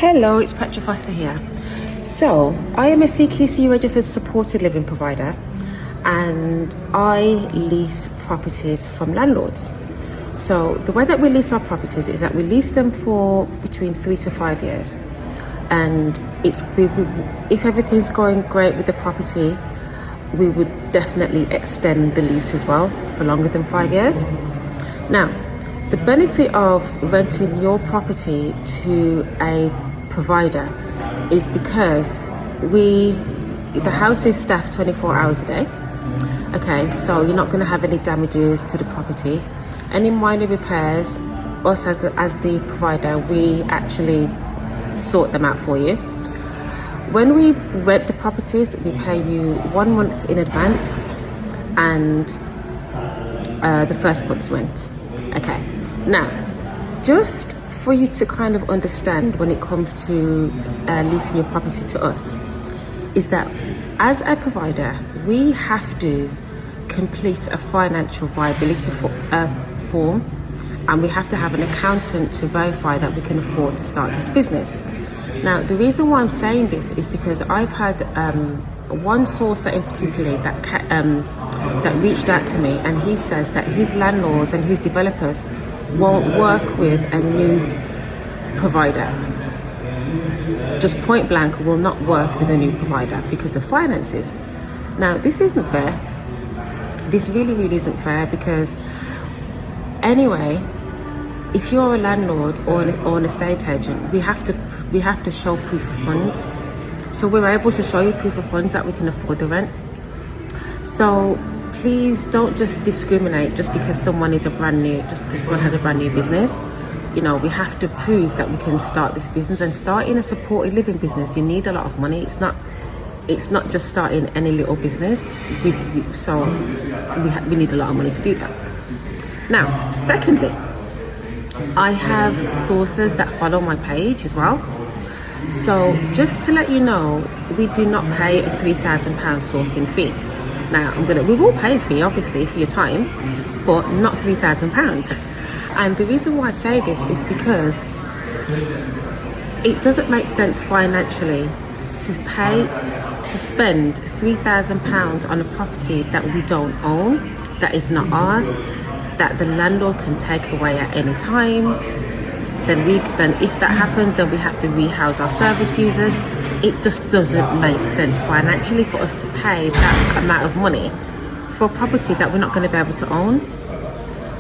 Hello, it's Petra here. So, I am a CQC registered supported living provider and I lease properties from landlords. So, the way that we lease our properties is that we lease them for between 3 to 5 years. And if everything's going great with the property, we would definitely extend the lease as well for longer than 5 years. Now, the benefit of renting your property to a provider is because the house is staffed 24 hours a day. Okay, so you're not going to have any damages to the property. Any minor repairs, us as the provider, we actually sort them out for you. When we rent the properties, we pay you 1 month in advance and the first month's rent. Okay, now just for you to kind of understand when it comes to leasing your property to us, is that as a provider, we have to complete a financial viability form, and we have to have an accountant to verify that we can afford to start this business. Now, the reason why I'm saying this is because I've had one sourcer in particular that reached out to me, and he says that his landlords and his developers won't work with a new provider. Just point blank, will not work with a new provider because of finances. Now, this isn't fair. This really isn't fair, because anyway, if you're a landlord or an estate agent, we have to show proof of funds. So we're able to show you proof of funds that we can afford the rent. So please don't just discriminate just because someone has a brand new business. You know, we have to prove that we can start this business, and starting a supported living business, you need a lot of money. It's not just starting any little business. We need a lot of money to do that. Now, secondly, I have sources that follow my page as well. So just to let you know, we do not pay a £3,000 sourcing fee. Now, we will pay a fee, obviously, for your time, but not £3,000. And the reason why I say this is because it doesn't make sense financially to spend £3,000 on a property that we don't own, that is not ours, that the landlord can take away at any time. Then if that happens, then we have to rehouse our service users. It just doesn't make sense financially for us to pay that amount of money for a property that we're not going to be able to own.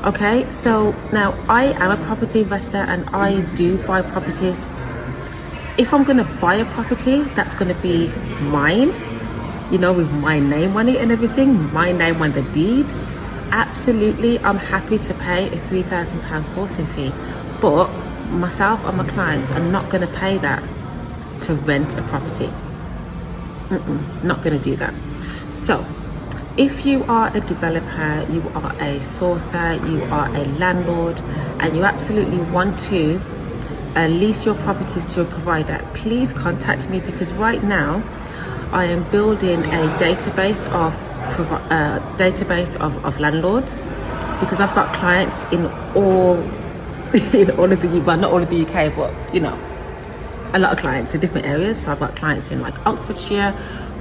Okay, so now I am a property investor and I do buy properties. If I'm going to buy a property that's going to be mine, you know, with my name on it and everything, my name on the deed, absolutely, I'm happy to pay a £3,000 sourcing fee. But myself and my clients are not going to pay that to rent a property. Not going to do that. So if you are a developer, you are a sourcer, you are a landlord, and you absolutely want to lease your properties to a provider, please contact me, because right now I am building a database of landlords, because I've got clients in all of the, well, not all of the UK, but you know, a lot of clients in different areas. So I've got clients in like Oxfordshire,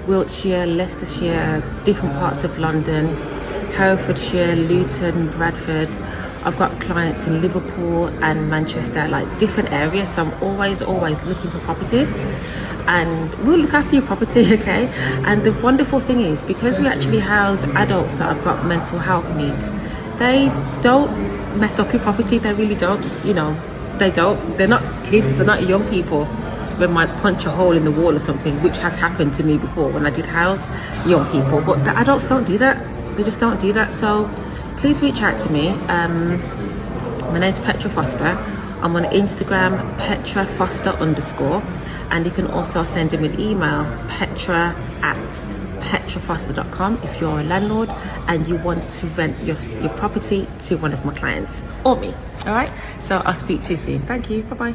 Wiltshire, Leicestershire, different parts of London, Herefordshire, Luton, Bradford. I've got clients in Liverpool and Manchester, like different areas. So I'm always looking for properties, and we'll look after your property, okay? And the wonderful thing is, because we actually house adults that have got mental health needs, they don't mess up your property. They really don't, you know, they don't. They're not kids, they're not young people that might punch a hole in the wall or something, which has happened to me before when I did house young people. But the adults don't do that. They just don't do that. So please reach out to me. My name's Petra Foster. I'm on Instagram, petrafoster_, and you can also send him an email, petra@petrafoster.com, if you're a landlord and you want to rent your property to one of my clients or me. All right, so I'll speak to you soon. Thank you. Bye-bye.